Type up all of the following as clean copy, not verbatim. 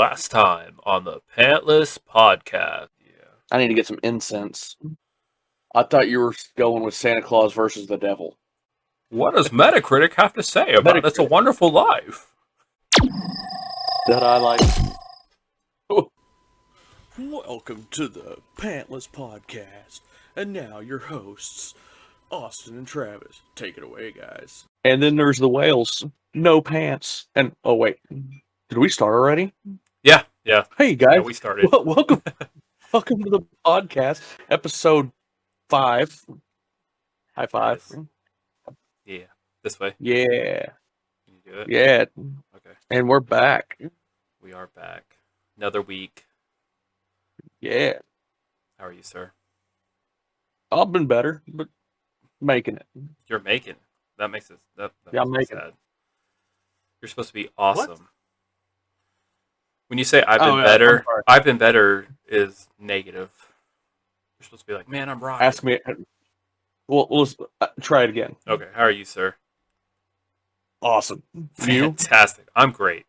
Last time on the Pantless podcast. Yeah. I need to get some incense. I thought you were going with Santa Claus versus the devil. What does Metacritic have to say about It's a Wonderful Life? That I like. Welcome to the Pantless podcast. And now your hosts, Austin and Travis. Take it away, guys. And then there's the whales. No pants. And, oh wait. Did we start already? Yeah. Hey, guys. Yeah, we started. Welcome to the podcast, episode 5. High five. Yeah. This way. Yeah. Can you do it? Yeah. Okay. And we're back. We are back. Another week. Yeah. How are you, sir? I've been better, but making it. You're making it. That makes it. That Yeah, I'm makes me making sad. You're supposed to be awesome. What? When you say I've been better, I've been better is negative. You're supposed to be like, man, I'm rocking. Ask me. Well, let's try it again. Okay. How are you, sir? Awesome. You? Fantastic. I'm great.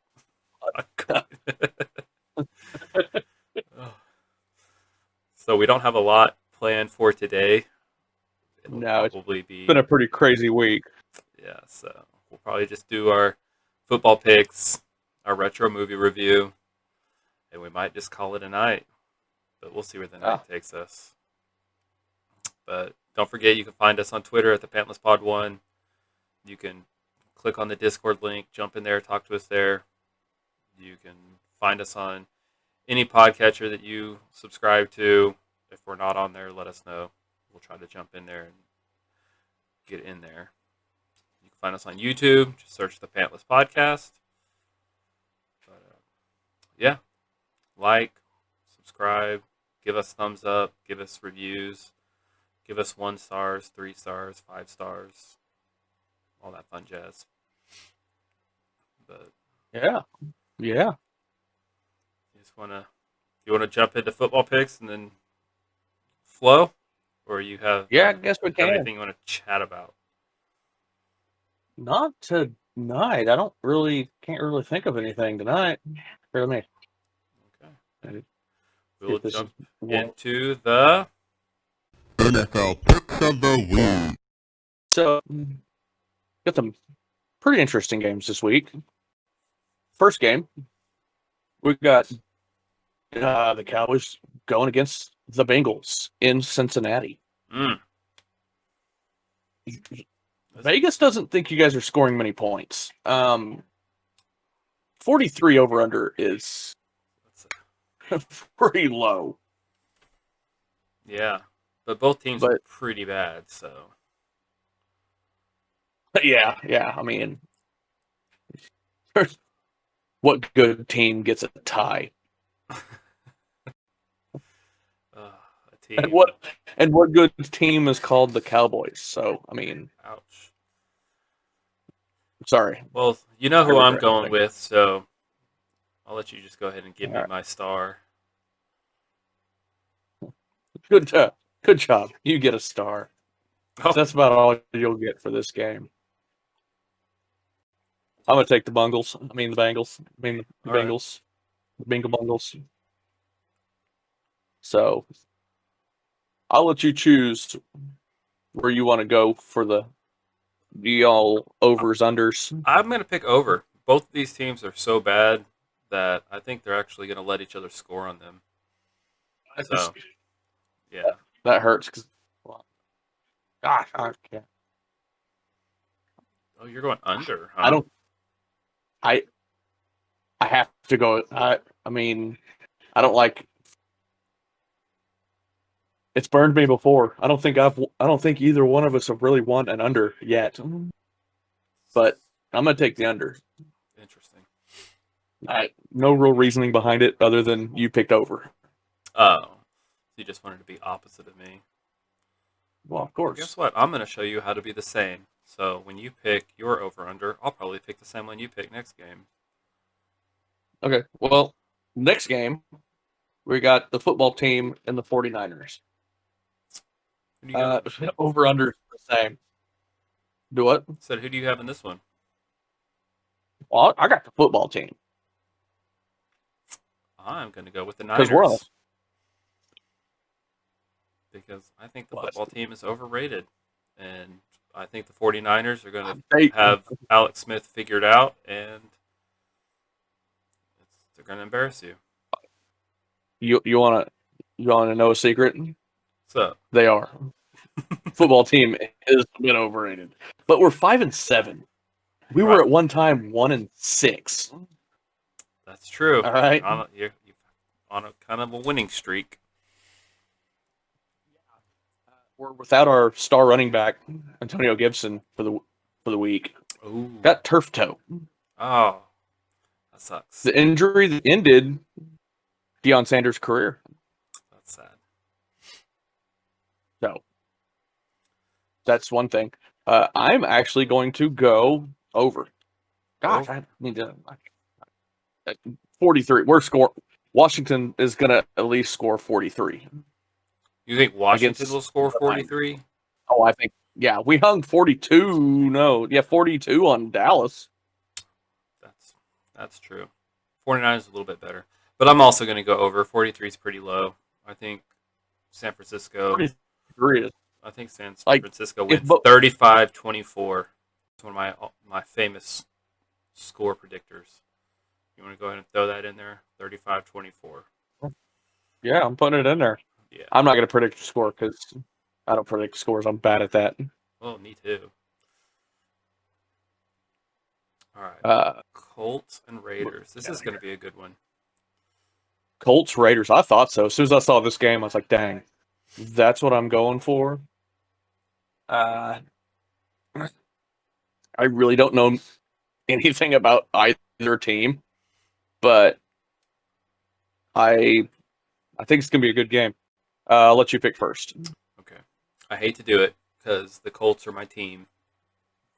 So we don't have a lot planned for today. It's been a pretty crazy week. Yeah, so we'll probably just do our football picks, our retro movie review, and we might just call it a night. But we'll see where the night takes us. But don't forget, you can find us on Twitter at the PantlessPod1. You can click on the Discord link, jump in there, talk to us there. You can find us on any podcatcher that you subscribe to. If we're not on there, let us know. We'll try to jump in there and get in there. You can find us on YouTube. Just search the Pantless Podcast. But, yeah. Like, subscribe, give us thumbs up, give us reviews, give us 1 stars, 3 stars, 5 stars, all that fun jazz. But yeah. You want to jump into football picks and then flow, or you have I guess we can. Anything you want to chat about? Not tonight. Can't really think of anything tonight for me. Okay. We'll jump into the NFL Picks of the Week. So, got some pretty interesting games this week. First game, we got the Cowboys going against the Bengals in Cincinnati. Vegas doesn't think you guys are scoring many points. 43 over under is pretty low. Yeah, but both teams are pretty bad, so. Yeah. I mean, what good team gets a tie? And what good team is called the Cowboys? So, I mean, ouch. Sorry. Well, you know who I'm going with, so I'll let you just go ahead and give me my star. Good job. You get a star. Oh. That's about all you'll get for this game. I'm gonna take the Bengals. The Bengals. The Bengals. The Bingo Bungles. So I'll let you choose where you want to go for the all overs, unders. I'm going to pick over. Both of these teams are so bad that I think they're actually going to let each other score on them. So, yeah. That hurts. Gosh, I can't. Oh, you're going under, huh? I have to go. I don't like. It's burned me before. I don't think either one of us have really won an under yet. But I'm gonna take the under. Interesting. No real reasoning behind it other than you picked over. Oh, you just wanted to be opposite of me. Well, of course. Well, guess what? I'm gonna show you how to be the same. So when you pick your over under, I'll probably pick the same one you pick next game. Okay. Well, next game we got the football team and the 49ers. Over under the same. Do what? So who do you have in this one? Well, I got the football team. I'm going to go with the Because we're on. Niners. Because I think the football team is overrated. And I think the 49ers are going to have Alex Smith figured out, and they're going to embarrass you. You want to know a secret? So They are. Football team is a bit overrated, but we're 5-7. We were at one time 1-6. That's true. All right, You're on a kind of a winning streak. we're without our star running back Antonio Gibson for the week. Ooh. Got turf toe. Oh, that sucks. The injury that ended Deion Sanders' career. That's sad. So that's one thing. I'm actually going to go over. Gosh, I need to. 43. Washington is going to at least score 43. You think Washington will score 43? Oh, I think, yeah. We hung 42. No, yeah, 42 on Dallas. That's true. 49 is a little bit better. But I'm also going to go over. 43 is pretty low. I think San Francisco. 43 is. I think San Francisco wins 35-24. It's one of my famous score predictors. You want to go ahead and throw that in there? 35-24. Yeah, I'm putting it in there. Yeah. I'm not going to predict the score because I don't predict scores. I'm bad at that. Well, me too. All right. Colts and Raiders. This is going to be a good one. Colts, Raiders. I thought so. As soon as I saw this game, I was like, dang, that's what I'm going for. I really don't know anything about either team, but I think it's going to be a good game. I'll let you pick first. Okay. I hate to do it because the Colts are my team.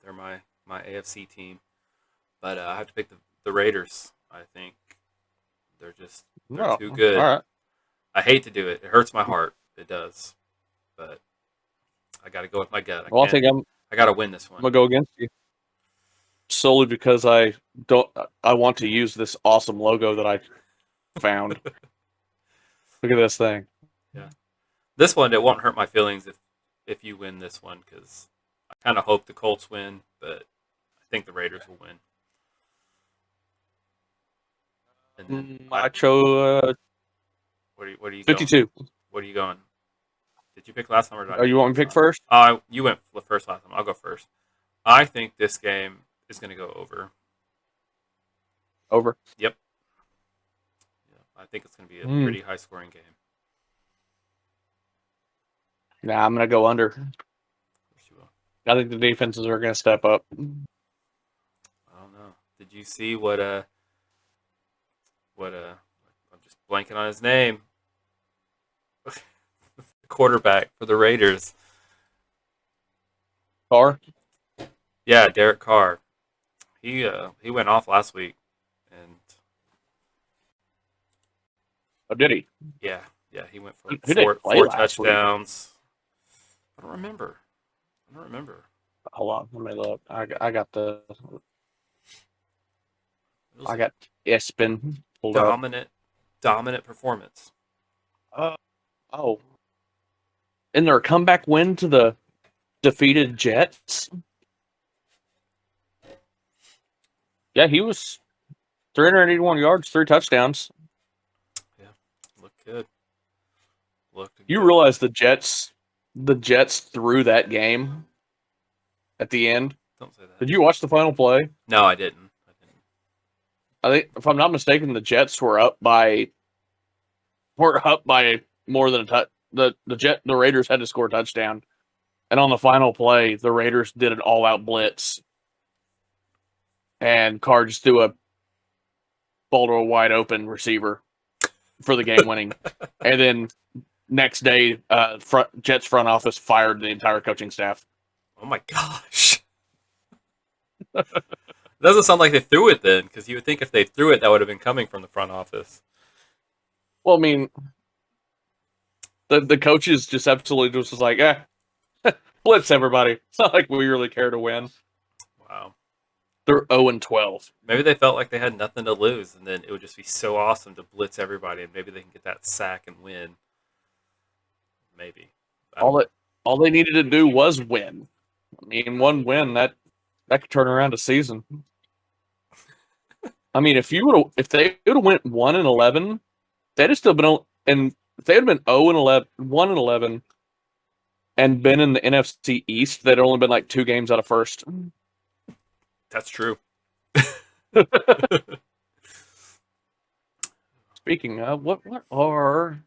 They're my AFC team. But I have to pick the Raiders. I think they're too good. All right. I hate to do it. It hurts my heart. It does. But I got to go with my gut. I got to win this one. I'm going to go against you. Solely because I want to use this awesome logo that I found. Look at this thing. Yeah. This one, it won't hurt my feelings if you win this one because I kind of hope the Colts win, but I think the Raiders will win. And then I chose what are you 52. Going? What are you going? Did you pick last time or did I? Oh, you want me to pick first? You went first last time. I'll go first. I think this game is going to go over. Over? Yep. Yeah, I think it's going to be a pretty high-scoring game. Nah, I'm going to go under. Of course you will. I think the defenses are going to step up. I don't know. Did you see what I'm just blanking on his name. Quarterback for the Raiders. Carr? Yeah, Derek Carr. He went off last week, and did he? Yeah, he went for Who did four touchdowns. I don't remember. Hold on, let me look. I got Espen pulled up. Dominant performance. In their comeback win to the defeated Jets. Yeah, he was 381 yards, 3 touchdowns. Yeah, looked good. You realize the Jets threw that game at the end? Don't say that. Did you watch the final play? No, I didn't. I think, if I'm not mistaken, the Jets were up by more than a touch. The Raiders had to score a touchdown, and on the final play, the Raiders did an all-out blitz, and Carr just threw a ball to a wide-open receiver for the game-winning. And then next day, Jets front office fired the entire coaching staff. Oh my gosh! It doesn't sound like they threw it then, because you would think if they threw it, that would have been coming from the front office. Well, I mean, the coaches just absolutely just was like, blitz everybody. It's not like we really care to win. Wow. They're 0-12. Maybe they felt like they had nothing to lose, and then it would just be so awesome to blitz everybody, and maybe they can get that sack and win. Maybe. All they needed to do was win. I mean, one win that could turn around a season. I mean, if they would have went 1-11, they'd have still been and if they had been 0-11, 1-11, and been in the NFC East, they'd only been like 2 games out of first. That's true. Speaking of, what are,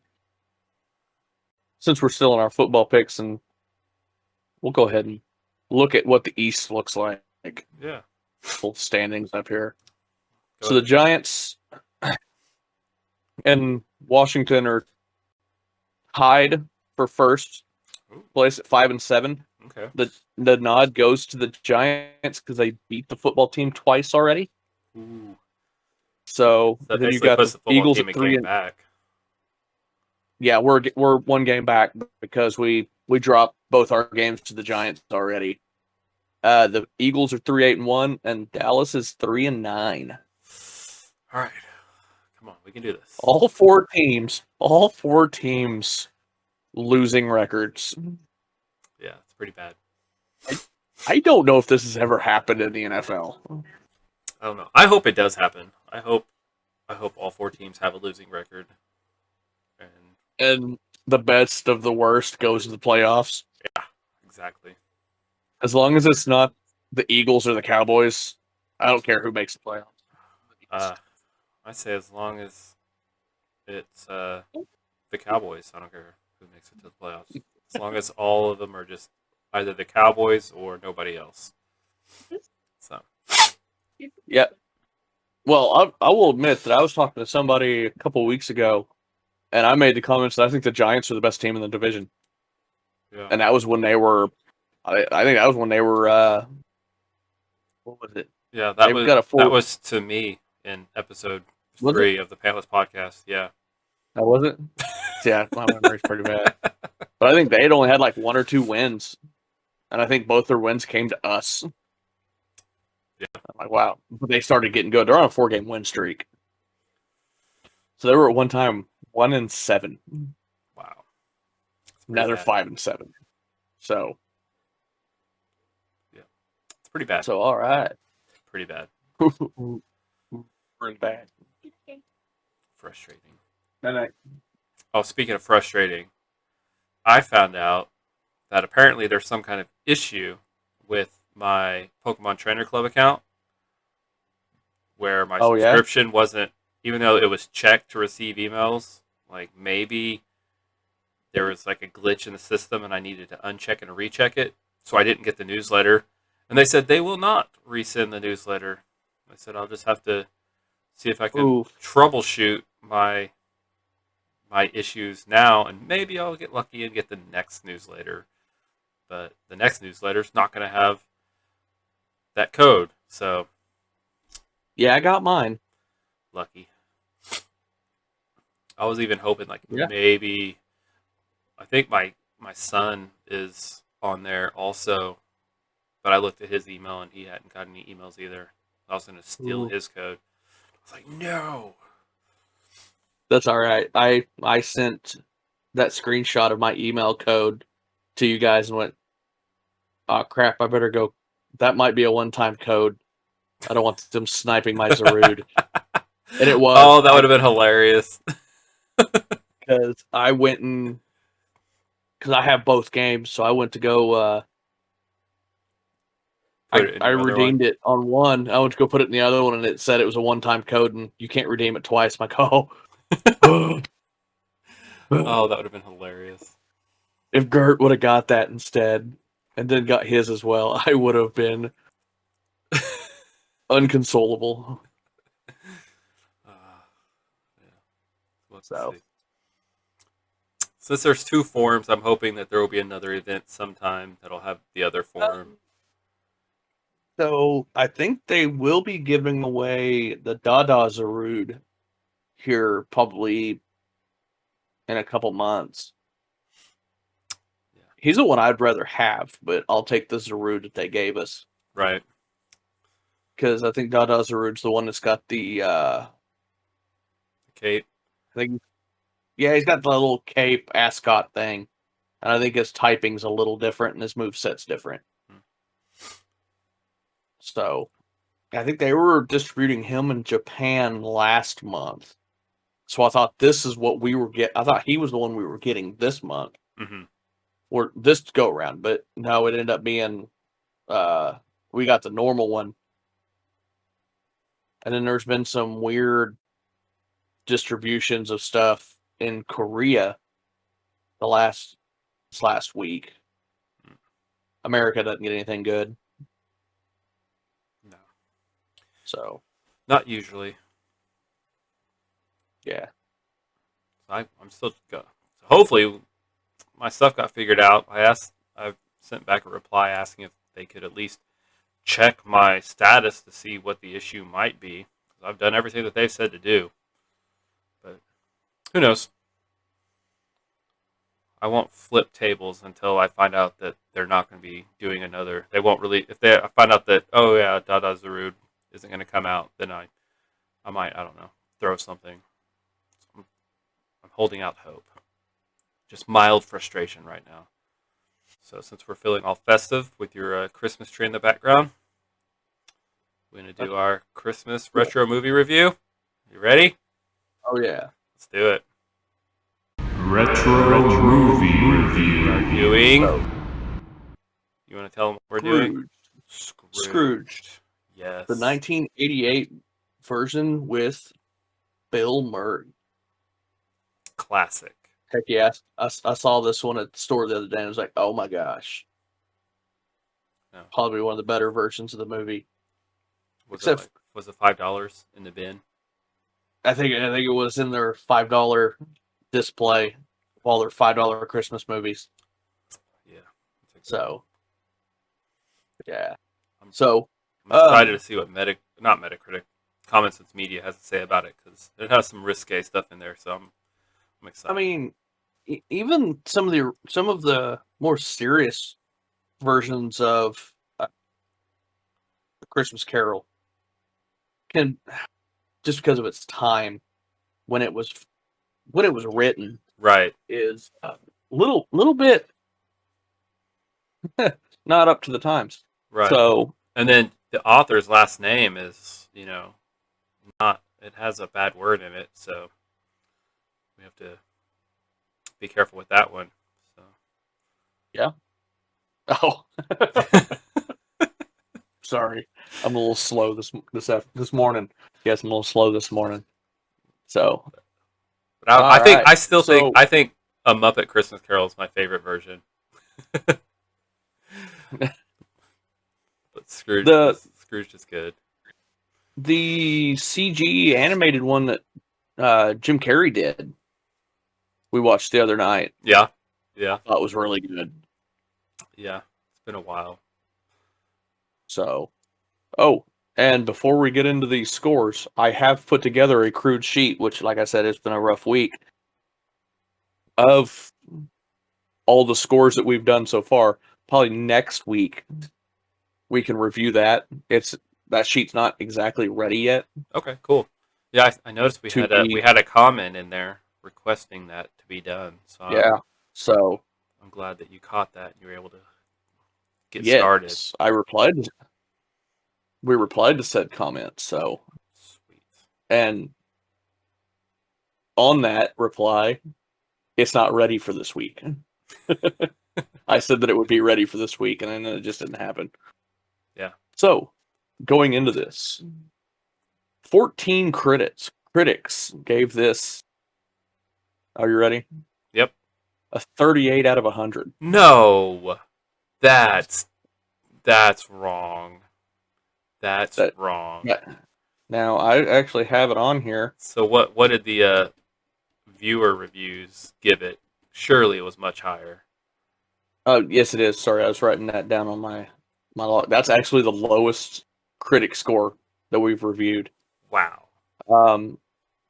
since we're still in our football picks, and we'll go ahead and look at what the East looks like. Yeah. Full standings up here. Go So the ahead. Giants and Washington are tied for first Ooh. place at 5-7. Okay. The nod goes to the Giants because they beat the football team twice already. Ooh. So That then you basically got puts the the football Eagles team at a 3. game back. Yeah, we're 1 game back because we dropped both our games to the Giants already. The Eagles are 3-8-1, and Dallas is 3-9. All right. Come on, we can do this. All four teams losing records. Yeah, it's pretty bad. I don't know if this has ever happened in the NFL. I don't know. I hope it does happen. I hope all 4 teams have a losing record. And the best of the worst goes to the playoffs. Yeah, exactly. As long as it's not the Eagles or the Cowboys, I don't care who makes the playoffs. I say as long as it's the Cowboys, I don't care who makes it to the playoffs. As long as all of them are just either the Cowboys or nobody else. So. Yeah. Well, I will admit that I was talking to somebody a couple of weeks ago, and I made the comments that I think the Giants are the best team in the division. Yeah. And that was when they were, I think that was when they were, what was it? Yeah, They've got a that was to me in episode Was 3 of the Pantless podcast. Yeah. That was it? Yeah, my memory's pretty bad. But I think they had only had like 1 or 2 wins. And I think both their wins came to us. Yeah. I'm like, wow. But they started getting good. They're on a 4-game win streak. So they were at one time 1-7. Wow. Now they're bad. 5-7. So. Yeah. It's pretty bad. So, all right. Pretty bad. We're in bad. Frustrating. No. Oh, speaking of frustrating, I found out that apparently there's some kind of issue with my Pokemon Trainer Club account where my subscription wasn't, even though it was checked to receive emails, like maybe there was like a glitch in the system and I needed to uncheck and recheck it. So I didn't get the newsletter. And they said they will not resend the newsletter. I said I'll just have to see if I can troubleshoot my issues now, and maybe I'll get lucky and get the next newsletter. But the next newsletter's not going to have that code, so Yeah, I got mine. lucky. I was even hoping, like, Yeah. maybe, I think my son is on there also, but I looked at his email and he hadn't got any emails either. I was going to steal his code. I was like, no. That's all right. I sent that screenshot of my email code to you guys and went, oh, crap, I better go. That might be a one-time code. I don't want them sniping my Zarude. And it was. Oh, that would have been hilarious. Because I went and... Because I have both games, so I went to go... I redeemed it on one. I went to go put it in the other one, and it said it was a one-time code, and you can't redeem it twice. I'm like, oh. Oh, that would have been hilarious. If Gert would have got that instead, and then got his as well, I would have been unconsolable. So. Since there's 2 forms, I'm hoping that there will be another event sometime that'll have the other form. So I think they will be giving away the Dada Zarude here probably in a couple months. Yeah. He's the one I'd rather have, but I'll take the Zarude that they gave us. Right. because I think Dada Zarud's the one that's got the Cape. I think, yeah, he's got the little cape ascot thing, and I think his typing's a little different and his moveset's different. So, I think they were distributing him in Japan last month. So I thought this is what we were I thought he was the one we were getting this month Mm-hmm. or this go around, but no, it ended up being we got the normal one. And then there's been some weird distributions of stuff in Korea last week. America doesn't get anything good. No. So, Not usually. yeah. I'm still go. So hopefully, my stuff got figured out. I sent back a reply asking if they could at least check my status to see what the issue might be. I've done everything that they've said to do, but who knows? I won't flip tables until I find out that they're not going to be doing another. They won't really. If I find out that Dada Zarud isn't going to come out, then I might, I don't know, throw something. I'm holding out hope. Just mild frustration right now. So since we're feeling all festive with your Christmas tree in the background, we're going to do our Christmas retro movie review. You ready? Oh, yeah. Let's do it. Retro movie review. Doing. You want to tell them what we're doing? Scrooged. Yes. The 1988 version with Bill Murray. Classic. Heck yeah. I saw this one at the store the other day and I was like, oh my gosh. No. Probably one of the better versions of the movie. Was it $5 in the bin? I think it was in their $5 display of all their $5 Christmas movies. Yeah. So, yeah. I'm excited to see what Metacritic, Common Sense Media has to say about it because it has some risque stuff in there. So I'm excited. I mean, even some of the more serious versions of The Christmas Carol can, just because of its time when it was written, right, is a little bit not up to the times. Right. So, and then the author's last name is, not. It has a bad word in it, so we have to be careful with that one. So. Yeah. Oh. Sorry, I'm a little slow this morning. Yes, I'm a little slow this morning. So, but I think A Muppet Christmas Carol is my favorite version. But Scrooge is good. The CG animated one that Jim Carrey did, we watched the other night. Yeah. I thought it was really good. Yeah, it's been a while. So, and before we get into these scores, I have put together a crude sheet, which, like I said, it's been a rough week, of all the scores that we've done so far. Probably next week we can review that. That sheet's not exactly ready yet. Okay, cool. Yeah, I noticed we had a comment in there requesting that to be done. So yeah, so I'm glad that you caught that and you were able to get started. We replied to said comment. So sweet. And on that reply, it's not ready for this week. I said that it would be ready for this week, and then it just didn't happen. Yeah. So, going into this, 14 critics gave this. Are you ready? Yep. A 38 out of 100. No, that's wrong. That's wrong. Yeah. Now I actually have it on here. So what did the viewer reviews give it? Surely it was much higher. Oh, yes, it is. Sorry, I was writing that down on my log. That's actually the lowest critic score that we've reviewed. Wow.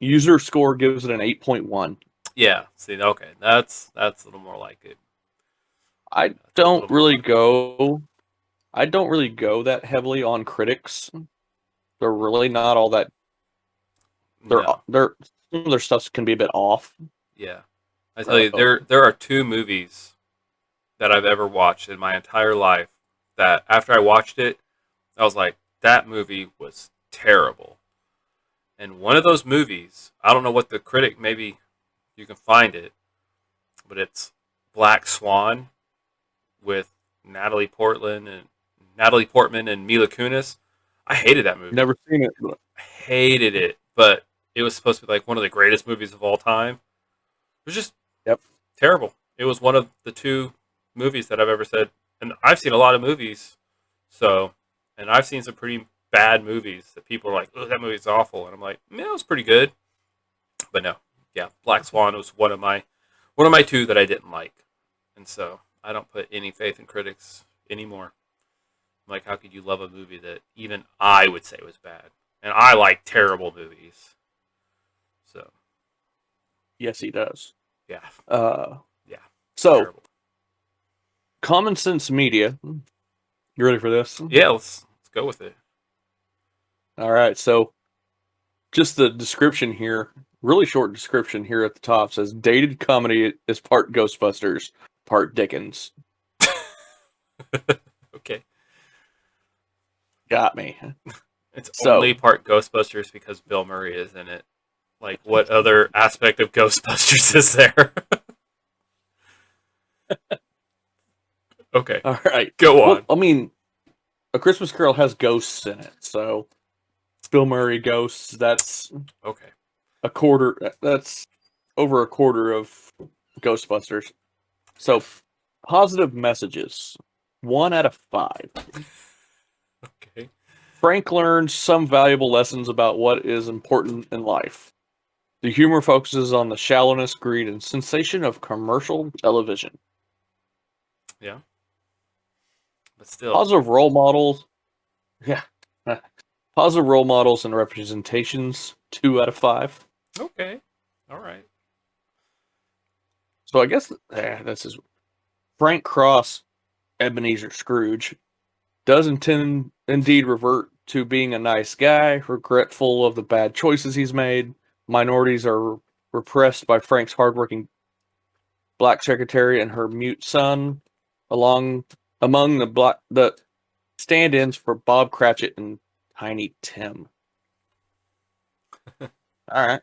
User score gives it an 8.1. Yeah. See, okay, that's a little more like it. I don't really go that heavily on critics They're really not all that. No. They're some of their stuff can be a bit off. Yeah. I tell you, Oh. there are two movies that I've ever watched in my entire life that after I watched it, I was like, that movie was terrible. And one of those movies, I don't know what the critic, maybe you can find it, but it's Black Swan with Natalie Portman and Mila Kunis. I hated that movie. Never seen it. But I hated it, but it was supposed to be like one of the greatest movies of all time. It was just Yep. terrible. It was one of the two movies that I've ever said, and I've seen a lot of movies, and I've seen some pretty bad movies that people are like, "Oh, that movie's awful," and I'm like, "Yeah, it was pretty good," but no, yeah, Black Swan was one of my two that I didn't like, and so I don't put any faith in critics anymore. I'm like, how could you love a movie that even I would say was bad, and I like terrible movies, so yes, he does. yeah, yeah, So terrible. Common Sense Media. You ready for this? Yeah, let's go with it. All right. So just the description here, really short description here at the top says dated comedy is part Ghostbusters, part Dickens. Okay. Got me. It's So- only part Ghostbusters because Bill Murray is in it. Like, what other aspect of Ghostbusters is there? Okay, All right. go Well, on. I mean, A Christmas Carol has ghosts in it, so Bill Murray ghosts. That's Okay. a quarter. That's over a quarter of Ghostbusters. So positive messages. 1 out of 5. Okay. Frank learns some valuable lessons about what is important in life. The humor focuses on the shallowness, greed, and sensation of commercial television. Yeah. But still. Positive role models. Yeah. Positive role models and representations. 2 out of 5. Okay. All right. So I guess this is Frank Cross, Ebenezer Scrooge, does indeed revert to being a nice guy, regretful of the bad choices he's made. Minorities are repressed by Frank's hardworking black secretary and her mute son, among the stand-ins for Bob Cratchit and Tiny Tim. All right.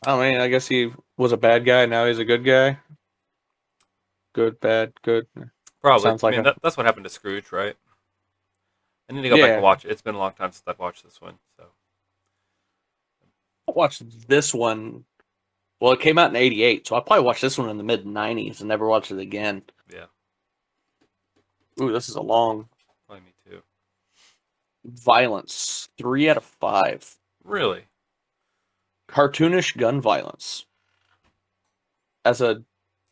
I mean, I guess he was a bad guy. Now he's a good guy. Good, bad, good. Probably. Sounds like I mean, that's what happened to Scrooge, right? I need to go back Yeah. and watch it. It's been a long time since I've watched this one. So. I watched this one. Well, it came out in '88, so I probably watched this one in the mid '90s and never watched it again. Yeah. Ooh, this is a long Probably me too. violence. 3 out of 5. Really? Cartoonish gun violence. As a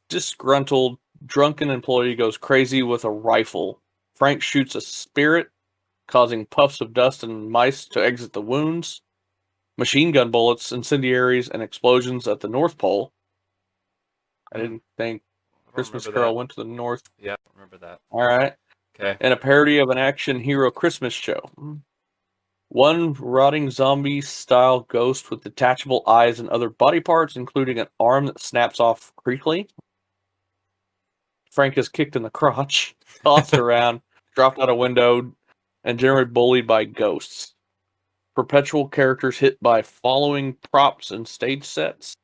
disgruntled, drunken employee goes crazy with a rifle, Frank shoots a spirit, causing puffs of dust and mice to exit the wounds. Machine gun bullets, incendiaries, and explosions at the North Pole. I didn't think I don't Christmas remember Carol that. went to the North. Yeah, I remember that. All right. Okay. And a parody of an action hero Christmas show. One rotting zombie-style ghost with detachable eyes and other body parts, including an arm that snaps off creakily. Frank is kicked in the crotch, tossed around, dropped out a window, and generally bullied by ghosts. Perpetual characters hit by following props and stage sets.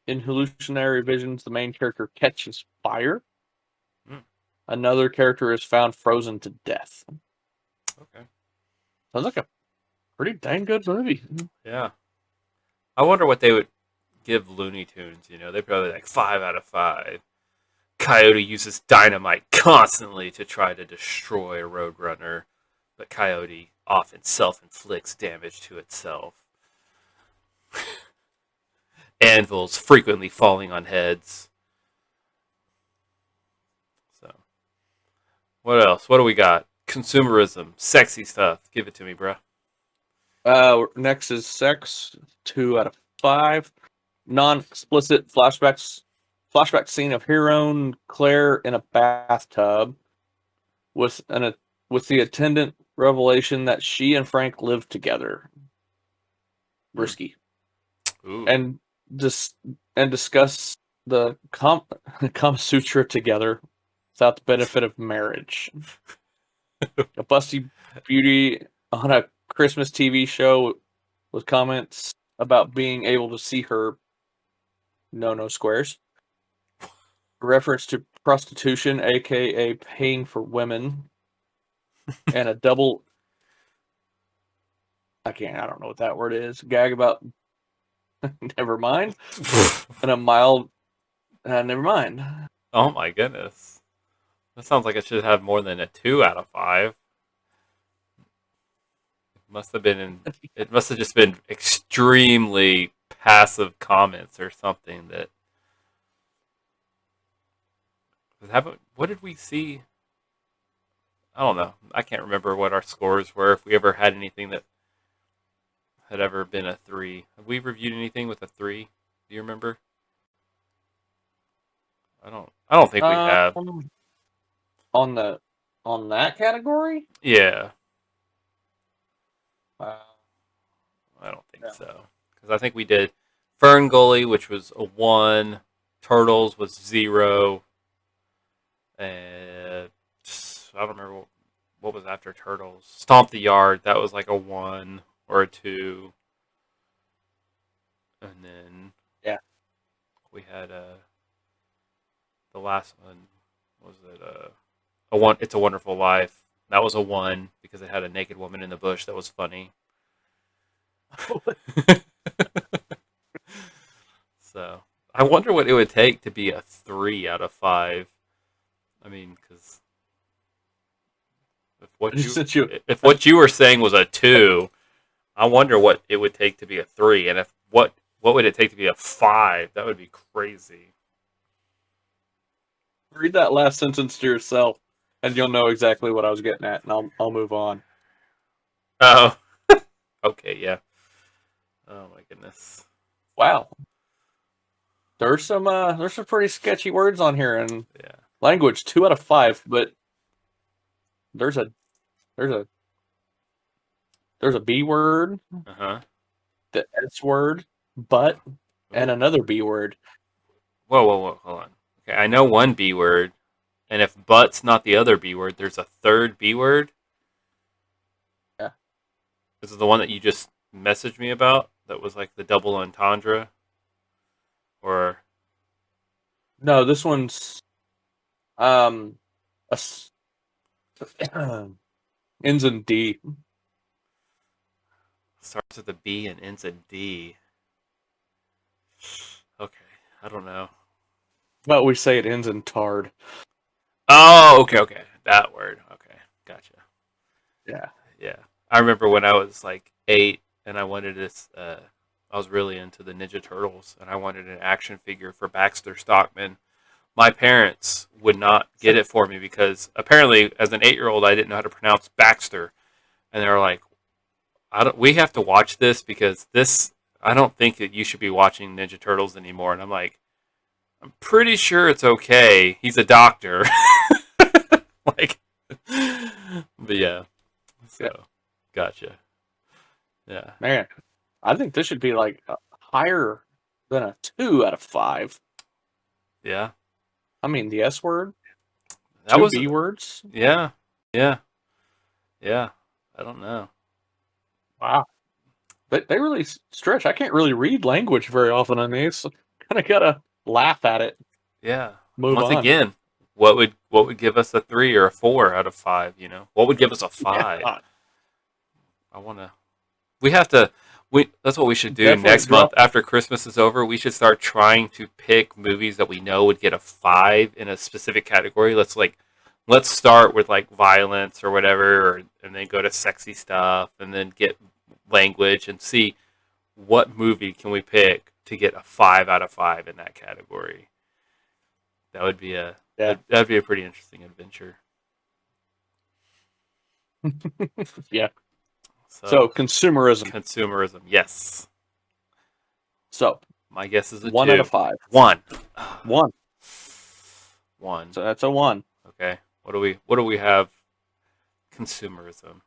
In hallucinatory visions, the main character catches fire. Mm. Another character is found frozen to death. Okay. Sounds like a pretty dang good movie. Yeah. I wonder what they would give Looney Tunes, you know? They'd probably like 5 out of 5. Coyote uses dynamite constantly to try to destroy a Roadrunner, but Coyote often self-inflicts damage to itself. Anvils frequently falling on heads. So, what else? What do we got? Consumerism, sexy stuff. Give it to me, bruh. Next is Sex, 2 out of 5. Non-explicit flashbacks. Flashback scene of Hero and Claire in a bathtub with with the attendant revelation that she and Frank lived together. Risky. Ooh. And discuss the Kama Sutra together without the benefit of marriage. A busty beauty on a Christmas TV show with comments about being able to see her no squares. A reference to prostitution, aka paying for women, and a double. I don't know what that word is. Gag about. Never mind. And a mild. Never mind. Oh my goodness. That sounds like it should have more than a 2 out of 5. It must have just been extremely passive comments or something that. What did we see? I don't know. I can't remember what our scores were. If we ever had anything that had ever been a 3. Have we reviewed anything with a 3? Do you remember? I don't think we have. On that category? Yeah, Uh, I don't think Yeah. so. Because I think we did Fern Gully, which was a 1. Turtles was 0. And I don't remember what was after Turtles. Stomp the Yard, that was like a 1 or a 2. And then Yeah. we had the last one was it a 1. It's a Wonderful Life. That was a 1 because it had a naked woman in the bush. That was funny. So I wonder what it would take to be a 3 out of 5. I mean, because if what you were saying was a 2, I wonder what it would take to be a 3, and if what would it take to be a 5? That would be crazy. Read that last sentence to yourself, and you'll know exactly what I was getting at, and I'll move on. Oh, okay, yeah. Oh my goodness. Wow. There's some pretty sketchy words on here, and Yeah. language 2 out of 5, but there's a B word, Uh huh. the S word, but, and another B word. Whoa, hold on. Okay, I know one B word, and if but's not the other B word, there's a third B word. Yeah. This is the one that you just messaged me about. That was like the double entendre. Or No, this one's a ends in D. starts with a B and ends in D. Okay, I don't know. But we say it ends in tard. Oh, okay. That word. Okay, gotcha. Yeah. Yeah, I remember when I was like 8 and I wanted this. I was really into the Ninja Turtles, and I wanted an action figure for Baxter Stockman. My parents would not get it for me because apparently, as an 8-year-old, I didn't know how to pronounce Baxter, and they were like, We have to watch this because this. I don't think that you should be watching Ninja Turtles anymore." And I'm like, "I'm pretty sure it's okay. He's a doctor." Like, but yeah. So, Yeah. gotcha. Yeah. Man, I think this should be like higher than a 2 out of 5. Yeah. I mean, the S word, That 2 was. B words. Yeah. I don't know. Wow. They really stretch. I can't really read language very often on these. So kind of gotta laugh at it. Yeah. Move Once on. again, what would give us a 3 or a 4 out of 5? You know, what would give us a 5? Yeah. I want to. We have to. That's what we should do Definitely next drop- month after Christmas is over. We should start trying to pick movies that we know would get a 5 in a specific category. Let's start with like violence or whatever, and then go to sexy stuff, and then get language and see what movie can we pick to get a 5 out of 5 in that category. That would be that'd be a pretty interesting adventure. Yeah. So consumerism. Consumerism, yes. So My guess is a 1 2. out of 5. 1. 1. 1. So that's a 1. Okay. What do we have consumerism?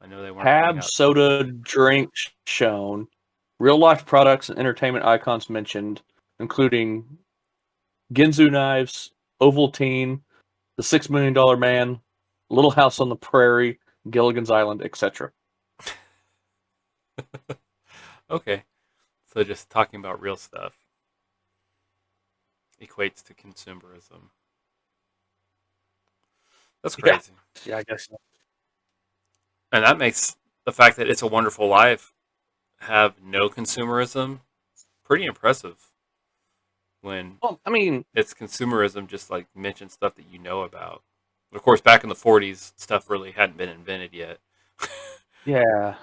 I know they weren't putting Tab out. soda drink shown. Real life products and entertainment icons mentioned, including Ginzu knives, Ovaltine, the $6 Million Man, Little House on the Prairie, Gilligan's Island, etc. Okay, so just talking about real stuff equates to consumerism. That's crazy. Yeah, I guess so. And that makes the fact that It's a Wonderful Life have no consumerism pretty impressive when Well, I mean, it's consumerism just like mention stuff that you know about. Of course, back in the 40s, stuff really hadn't been invented yet. yeah,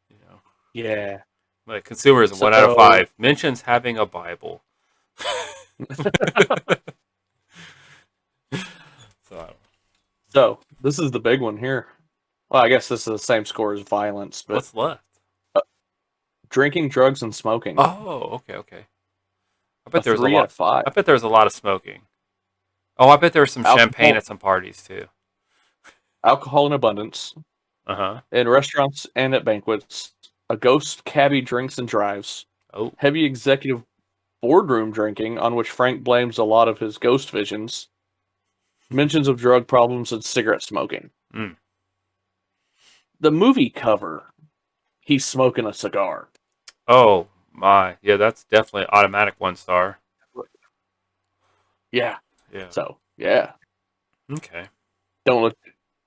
You know, yeah. but consumerism, 1 out of 5 mentions having a Bible. So, So this is the big one here. Well, I guess this is the same score as violence, but what's left? drinking, drugs, and smoking. Oh, okay. I bet A there was a 3 out lot. of 5. I bet there was a lot of smoking. Oh, I bet there was some champagne Alcohol, at some parties too. alcohol in abundance Uh-huh. in restaurants and at banquets. A ghost cabbie drinks and drives. Oh, Heavy executive boardroom drinking, on which Frank blames a lot of his ghost visions. Mentions of drug problems and cigarette smoking. mm. The movie cover, he's smoking a cigar. Oh my. Yeah, that's definitely automatic 1 star. Yeah. Yeah. So yeah, Okay. don't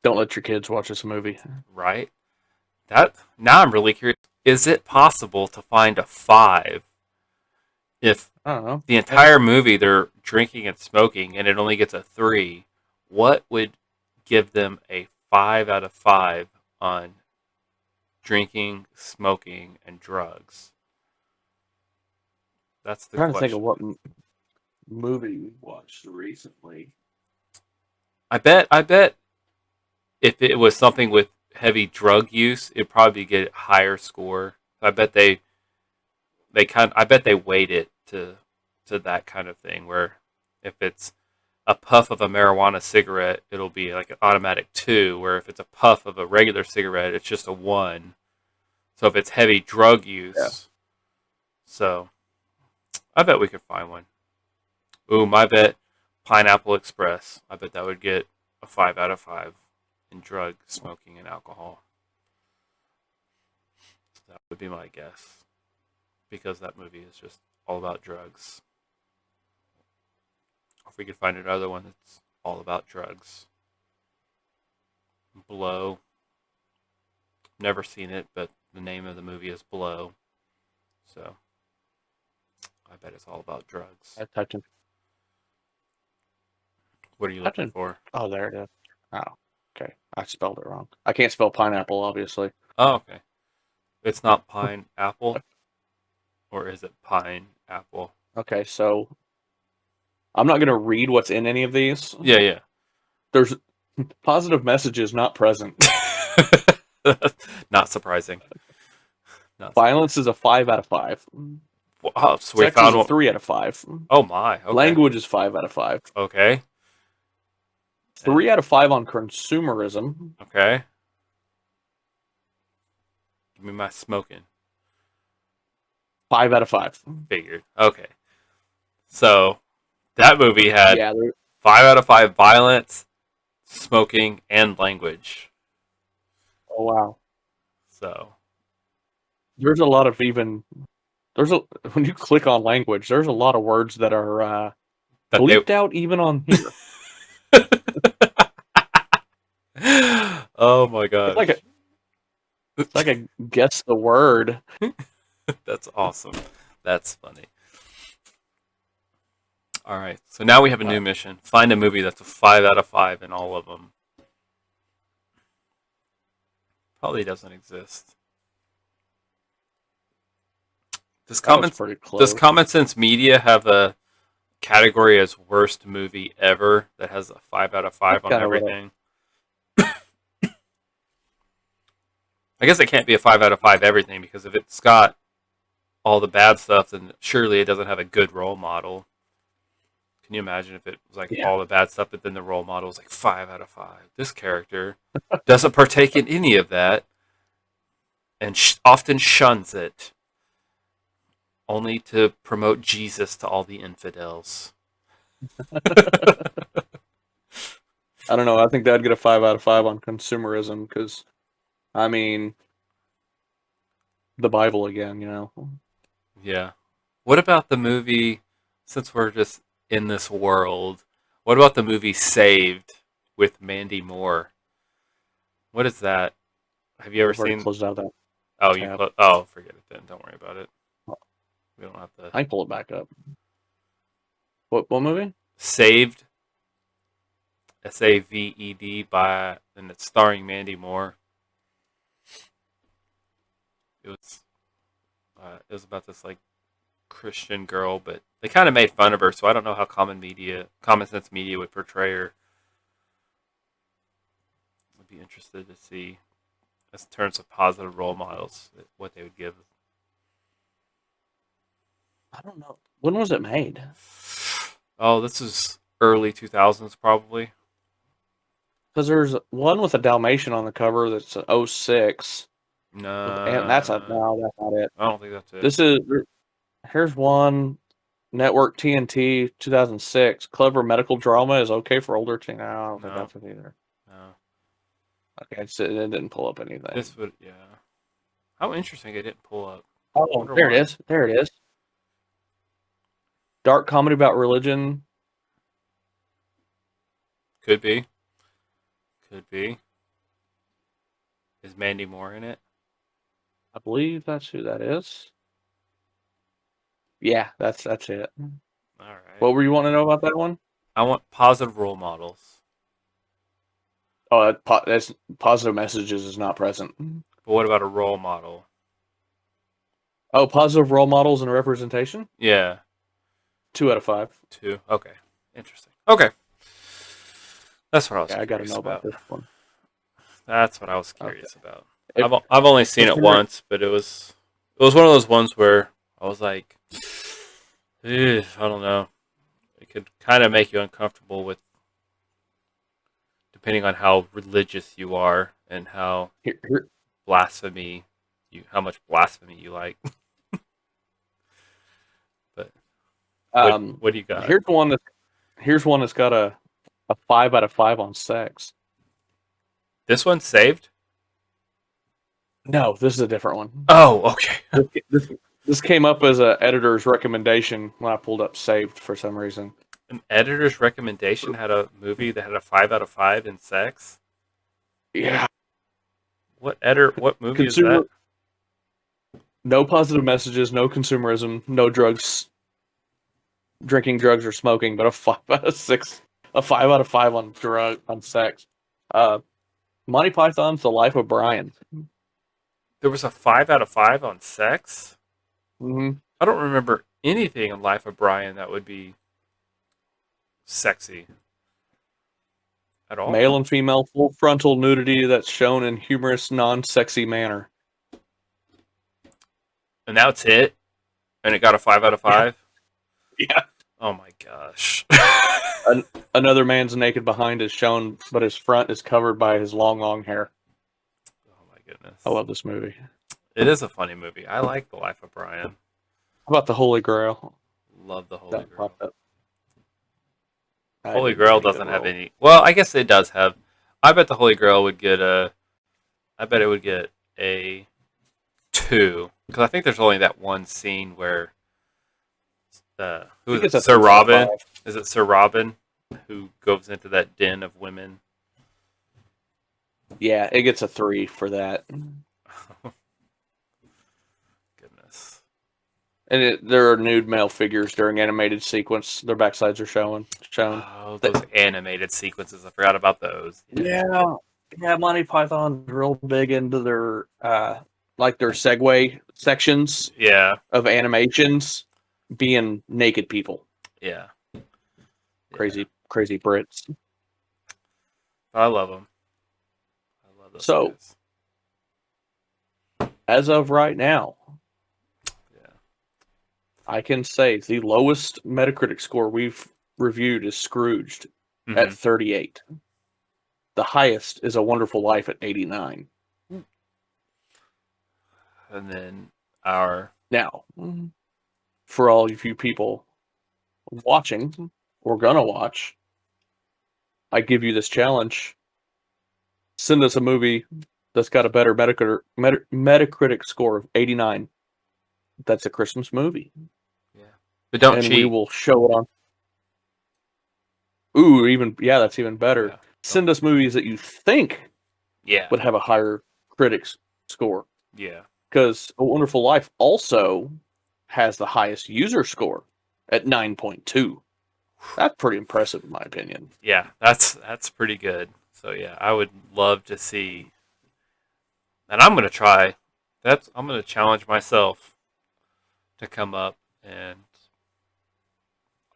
let your kids watch this movie. Right. That now I'm really curious. Is it possible to find a 5 if I don't know. the entire movie they're drinking and smoking and it only gets a 3? What would give them a 5 out of 5 on drinking, smoking, and drugs? That's the I'm trying to think of question. what movie we watched recently. I bet if it was something with heavy drug use, it'd probably get a higher score. I bet I bet they weight it to that kind of thing where if it's a puff of a marijuana cigarette, it'll be like an automatic 2, where if it's a puff of a regular cigarette, it's just a 1. So if it's heavy drug use, Yeah. so I bet we could find one. Ooh, my bet, Pineapple Express. I bet that would get a 5 out of 5 in drug, smoking, and alcohol. That would be my guess. Because that movie is just all about drugs. Or if we could find another one that's all about drugs. Blow. Never seen it, but the name of the movie is Blow. So, I bet it's all about drugs. I typed in. What are you looking for? Oh, there it is. Oh, okay. I spelled it wrong. I can't spell pineapple, obviously. Oh, okay. It's not pineapple? Or is it pine apple? Okay, so I'm not going to read what's in any of these. Yeah. There's positive messages not present. Not surprising. Violence is a 5 out of 5. Oh, so we Sex found is a one. 3 out of 5. Oh my. Okay. Language is 5 out of 5. Okay. 3 out of 5 on consumerism. Okay. Give me my smoking. 5 out of 5. Figured. Okay. So that movie had Yeah, 5 out of 5 violence, smoking, and language. oh wow. So There's a lot of when you click on language, there's a lot of words that are that bleeped out even on here. Oh my gosh. It's like a guess the word. That's awesome. That's funny. All right. So now we have a new mission. Find a movie that's a 5 out of 5 in all of them. Probably doesn't exist. Does That was pretty close. Does Common Sense Media have a category as worst movie ever that has a 5 out of 5 on Kinda everything? I guess it can't be a 5 out of 5 everything, because if it's got all the bad stuff, then surely it doesn't have a good role model. Can you imagine if it was like Yeah. all the bad stuff, but then the role model was like 5 out of 5? This character doesn't partake in any of that and often shuns it, only to promote Jesus to all the infidels. I don't know. I think that'd get a 5 out of 5 on consumerism because, I mean, the Bible again, you know. Yeah. What about the movie, since we're just in this world, what about the movie Saved with Mandy Moore? What is that? Have you ever I've already seen? closed out that Oh, tab. oh, forget it then. Don't worry about it. We don't have to. I can pull it back up. What movie? Saved, Saved, and it's starring Mandy Moore. It was about this like Christian girl, but they kind of made fun of her, so I don't know how Common Sense Media would portray her. I'd be interested to see, in terms of positive role models, what they would give. I don't know. When was it made? Oh, this is early 2000s probably. Because there's one with a Dalmatian on the cover that's an '06. No, And that's no, that's not it. I don't think that's it. This is here's one Network TNT 2006. Clever medical drama is okay for older teen. No, I don't think No. that's it either. No, Okay, so it didn't pull up anything. this would, yeah. How interesting it didn't pull up. Oh, wonder there why. it is. There it is. Dark comedy about religion. Could be. Could be. Is Mandy Moore in it? I believe that's who that is. Yeah, that's it. All right. What were you wanting to know about that one? I want positive role models. Oh, that's positive messages is not present. But what about a role model? Oh, positive role models and representation. Yeah. 2 out of 5. 2. Okay. Interesting. Okay. That's what I was Yeah, I got to curious know about. about this one. That's what I was curious about. If- I've only seen if it you're- once, but it was one of those ones where I was like, I don't know. It could kind of make you uncomfortable with, depending on how religious you are and how Here, how much blasphemy you like. But what do you got? here's one that's got a 5 out of 5 on sex. This one's saved? No, this is a different one. Oh, okay. This came up as an editor's recommendation when I pulled up Saved for some reason. An editor's recommendation had a movie that had a 5 out of 5 in sex? Yeah. What movie is that? No positive messages, no consumerism, no drugs, drinking drugs or smoking, but a 5 out of 6, a 5 out of 5 on sex. Monty Python's The Life of Brian. There was a 5 out of 5 on sex? Mm-hmm. I don't remember anything in Life of Brian that would be sexy at all. Male and female full frontal nudity that's shown in humorous, non-sexy manner. And that's it? And it got a 5 out of 5? Yeah. Oh my gosh. Another man's naked behind is shown, but his front is covered by his long hair. Oh my goodness. I love this movie. It is a funny movie. I like The Life of Brian. How about The Holy Grail? Love The Holy That Grail. popped up. Holy Grail doesn't have any. Well, I guess it does have. I bet the Holy Grail would get a. I bet it would get a 2, because I think there's only that one scene where. Who is it? Sir Robin? Is it Sir Robin who goes into that den of women? Yeah, it gets a 3 for that. Goodness. And there are nude male figures during animated sequence. Their backsides are shown. Oh, those animated sequences! I forgot about those. Yeah, Monty Python's real big into their like their segue sections Yeah, of animations being naked people. yeah. Crazy Brits. I love them. I love those So- guys. As of right now, Yeah. I can say the lowest Metacritic score we've reviewed is Scrooged at Mhm. 38. The highest is A Wonderful Life at 89. And then our Now, for all of you people watching or gonna watch, I give you this challenge. Send us a movie that's got a better Metacritic score of 89. That's a Christmas movie. but don't And cheat. we will show it on. Ooh, that's even better. Yeah. Send us movies that you think Yeah. would have a higher critics score. Yeah. Because A Wonderful Life also has the highest user score at 9.2. That's pretty impressive, in my opinion. Yeah. That's pretty good. So yeah, I would love to see, and I'm gonna try. I'm gonna challenge myself to come up and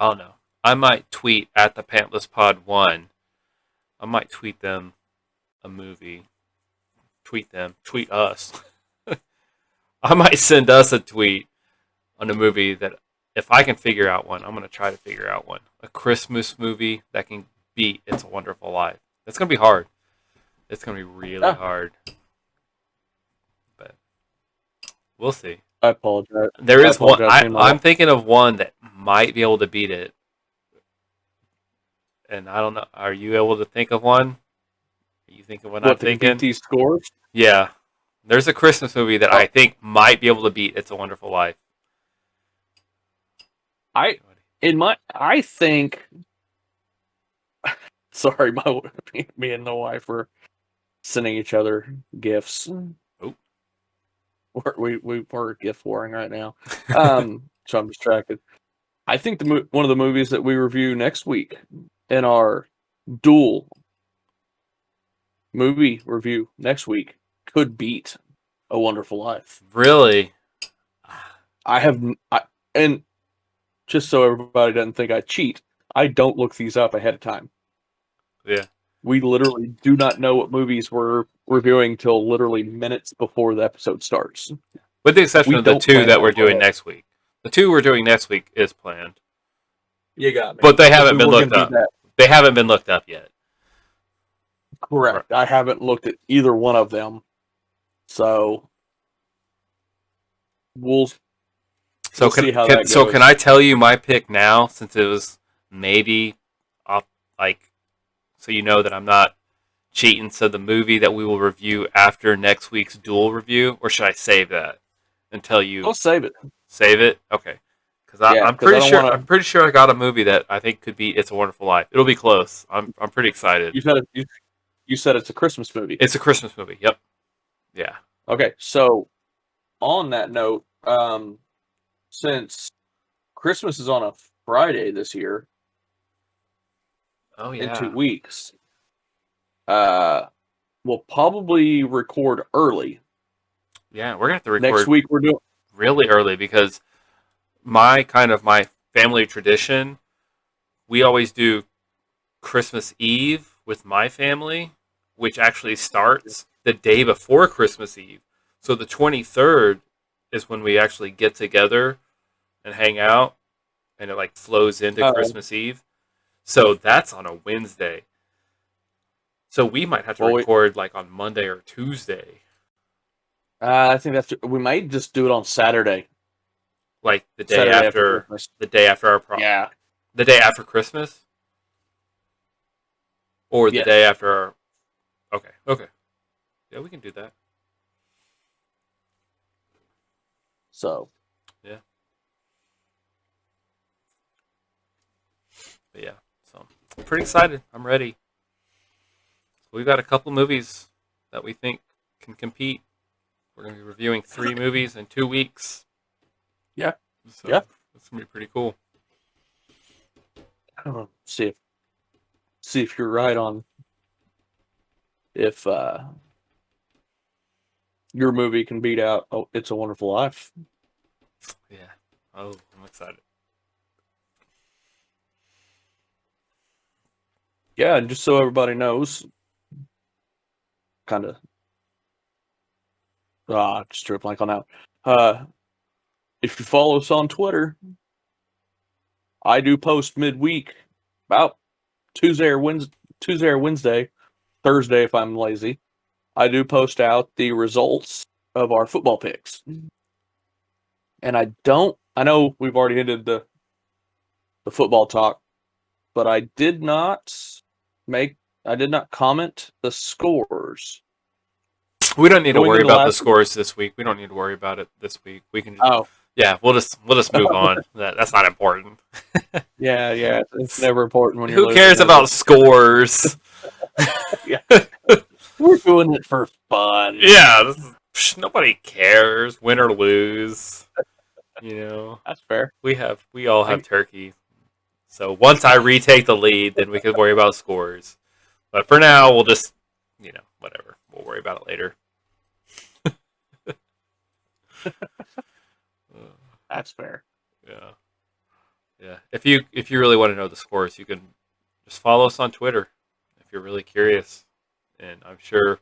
I don't know. I might tweet at the Pantless Pod 1. I might tweet them a movie. Tweet us. I might send us a tweet on a movie that if I can figure out one, I'm going to try to figure out one. A Christmas movie that can beat It's a Wonderful Life. It's going to be hard. It's going to be really hard. But we'll see. I apologize. There is one. apologize to my I'm thinking of one that might be able to beat it. And I don't know. Are you able to think of one? Are you thinking what I'm What, to thinking? beat these scores? Yeah. There's a Christmas movie that I think might be able to beat It's a Wonderful Life. I think. Sorry, me and the wife were sending each other gifts. Oh. We're gift warring right now. So I'm distracted. I think one of the movies that we review next week in our dual movie review next week could beat A Wonderful Life. Really? And just so everybody doesn't think I cheat, I don't look these up ahead of time. Yeah. We literally do not know what movies we're reviewing till literally minutes before the episode starts. With the exception We of the don't two plan that that we're doing far. next week. The two we're doing next week is planned. You got me. But they haven't been We're looked gonna up. do that. They haven't been looked up yet. Correct. Right. I haven't looked at either one of them. So we'll So see how that so goes. can I tell you my pick now, since it was maybe off, like, so you know that I'm not cheating? So the movie that we will review after next week's dual review, or should I save that until you We'll save it. save it? Okay, because Yeah, I'm 'cause I pretty don't sure wanna- I'm pretty sure I got a movie that I think could be It's a Wonderful Life. It'll be close. I'm pretty excited. You said it's a Christmas movie. It's a Christmas movie. Yep. Yeah. Okay, so on that note, since Christmas is on a Friday this year, Oh in 2 yeah. weeks, we'll probably record early. Yeah, we're gonna have to record Next week we're doing really early because my family tradition, we always do Christmas Eve with my family, which actually starts the day before Christmas Eve. So the 23rd is when we actually get together and hang out, and it like flows into Christmas Eve. So that's on a Wednesday. So we might have to record like on Monday or Tuesday. I think we might just do it on Saturday. Like the day Saturday after Christmas. the day after our prom. Yeah. The day after Christmas? Or the Yes. day after our... Okay. Yeah, we can do that. So. Yeah. But yeah, so I'm pretty excited. I'm ready. We've got a couple movies that we think can compete. We're going to be reviewing 3 movies in 2 weeks. Yeah. So Yeah. It's going to be pretty cool. I don't know. See if you're right on if your movie can beat out It's a Wonderful Life. Yeah. Oh, I'm excited. Yeah, and just so everybody knows, kind of just drew a blank on that. If you follow us on Twitter, I do post midweek about Tuesday or Wednesday, Thursday if I'm lazy, I do post out the results of our football picks. And I know we've already ended the football talk, but I did not comment the scores. We don't need to Going worry into about the last scores this week. We don't need to worry about it this week. We can, Oh, yeah, we'll just move on. That's not important. yeah, it's never important when you're Who losing, cares is about it? scores? Yeah. We're doing it for fun. Yeah, nobody cares, win or lose. That's fair. We all have turkey. So once I retake the lead, then we can worry about scores. But for now, we'll just, whatever. We'll worry about it later. That's fair. Yeah, yeah. If you really want to know the scores, you can just follow us on Twitter if you're really curious, and I'm sure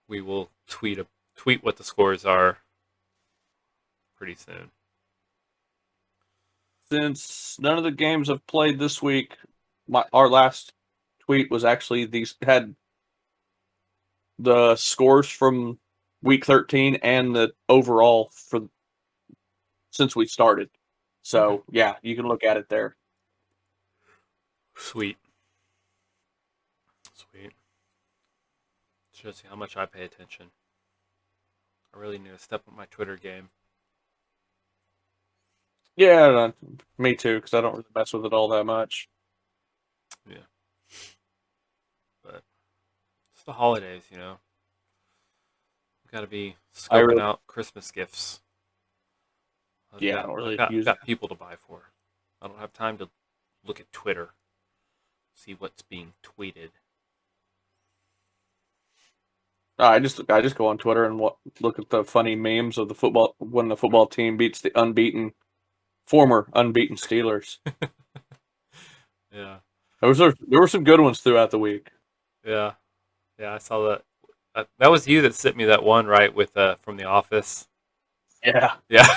we will tweet what the scores are pretty soon. Since none of the games I've played this week, our last tweet was actually had the scores from week 13 and the overall since we started. So yeah, you can look at it there. Sweet. Shows you how much I pay attention. I really need to step up my Twitter game. Yeah, me too, because I don't really mess with it all that much. Yeah. But it's the holidays, We got to be scoping out Christmas gifts. I don't really I've got people to buy for. I don't have time to look at Twitter, see what's being tweeted. I just go on Twitter and look at the funny memes of the football when the football team beats the former unbeaten Steelers. Yeah. There were some good ones throughout the week. Yeah. Yeah, I saw that. That was you that sent me that one, right, with from The Office. Yeah. Yeah.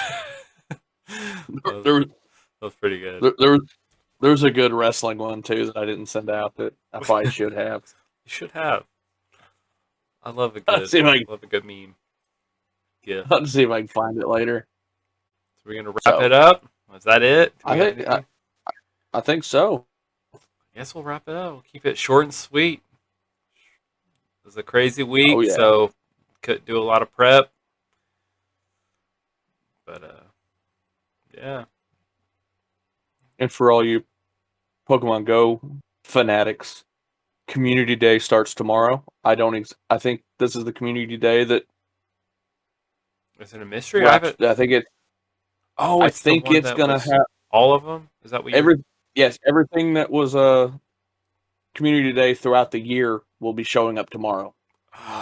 There was pretty good. There's a good wrestling one too that I didn't send out that I probably should have. You should have. I love a good meme. Yeah. I'll see if I can find it later. So we're gonna wrap it up. Is that it? I think so. I guess we'll wrap it up. We'll keep it short and sweet. It was a crazy week, so couldn't do a lot of prep. But yeah. And for all you Pokemon Go fanatics, Community Day starts tomorrow. I think this is the Community Day that. Is it a mystery? I think it. Oh, I think it's gonna have all of them. Is that what everything that was Community Day throughout the year will be showing up tomorrow.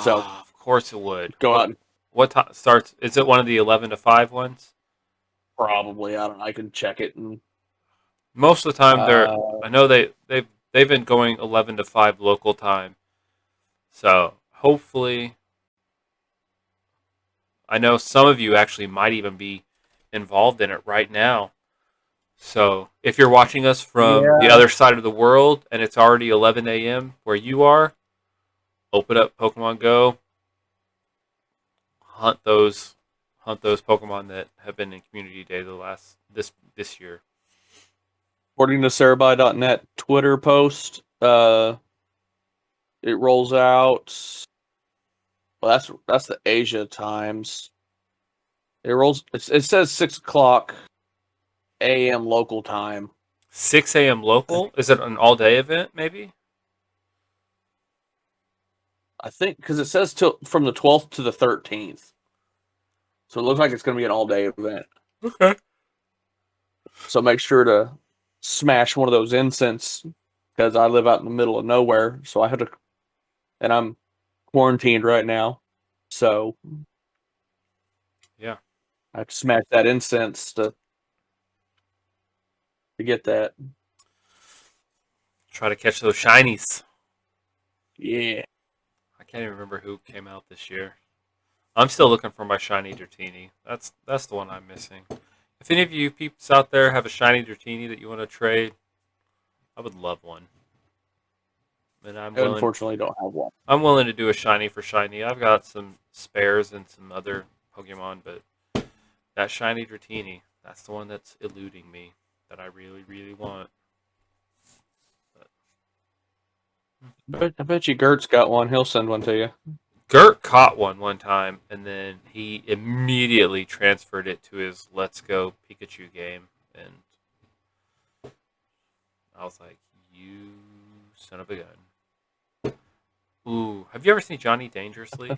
So of course it would. Go out. What time starts? Is it one of the 11 to 5 ones? Probably. I don't know. I can check it. And most of the time, I know they've been going 11 to 5 local time. So hopefully, I know some of you actually might even be involved in it right now. So if you're watching us from the other side of the world and it's already 11 a.m. where you are, open up Pokemon Go, hunt those Pokemon that have been in Community Day this year. According to Sarabai.net Twitter post, it rolls out. Well, that's the Asia times. It says 6:00 a.m. local time. 6 a.m. local? Is it an all-day event? Maybe. I think because it says from the 12th to the 13th, so it looks like it's going to be an all-day event. Okay. So make sure to smash one of those incense because I live out in the middle of nowhere, so I have to, and I'm quarantined right now, so yeah, I have to smash that incense to get that. Try to catch those shinies. Yeah. I can't even remember who came out this year. I'm still looking for my shiny Dratini. That's the one I'm missing. If any of you peeps out there have a shiny Dratini that you want to trade, I would love one. And I unfortunately don't have one. I'm willing to do a shiny for shiny. I've got some spares and some other Pokemon, but that shiny Dratini, that's the one that's eluding me that I really, really want. I bet you Gert's got one. He'll send one to you. Gert caught one time, and then he immediately transferred it to his Let's Go Pikachu game, and I was like, "You son of a gun!" Ooh, have you ever seen Johnny Dangerously?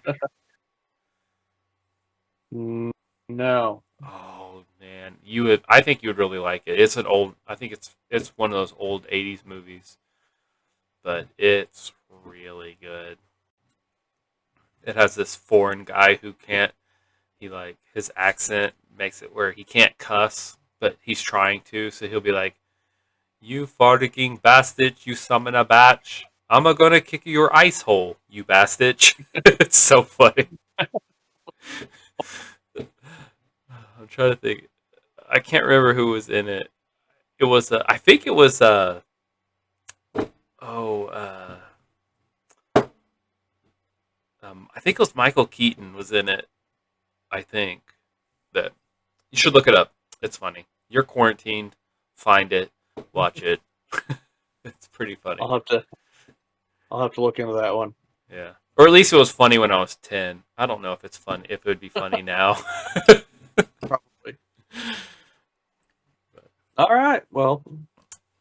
No. Oh man, you would. I think you would really like it. It's an old. I think it's one of those old '80s movies, but it's really good. It has this foreign guy who can't. He like his accent makes it where he can't cuss, but he's trying to. So he'll be like, "You farting bastard! You summon a batch. I'm gonna kick your ice hole, you bastard!" It's so funny. I'm trying to think. I can't remember who was in it. It was. I think it was. Oh. I think it was Michael Keaton was in it. I think that you should look it up. It's funny. You're quarantined. Find it. Watch it. It's pretty funny. I'll have to look into that one. Yeah. Or at least it was funny when I was 10. I don't know if it's fun. If it would be funny now. Probably. All right. Well.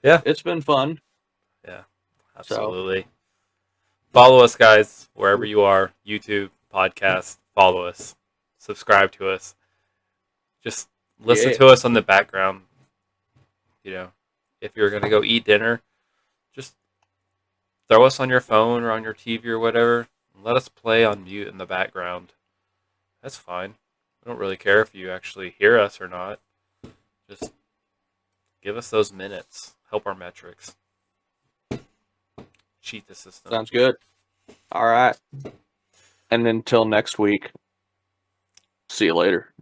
Yeah. It's been fun. Yeah. Absolutely. Follow us, guys, wherever you are. YouTube, podcast. Follow us. Subscribe to us. Just listen to us on the background. You know, if you're going to go eat dinner, just throw us on your phone or on your TV or whatever. And let us play on mute in the background. That's fine. I don't really care if you actually hear us or not. Just give us those minutes. Help our metrics. Cheat the system. Sounds good. All right. And until next week, see you later.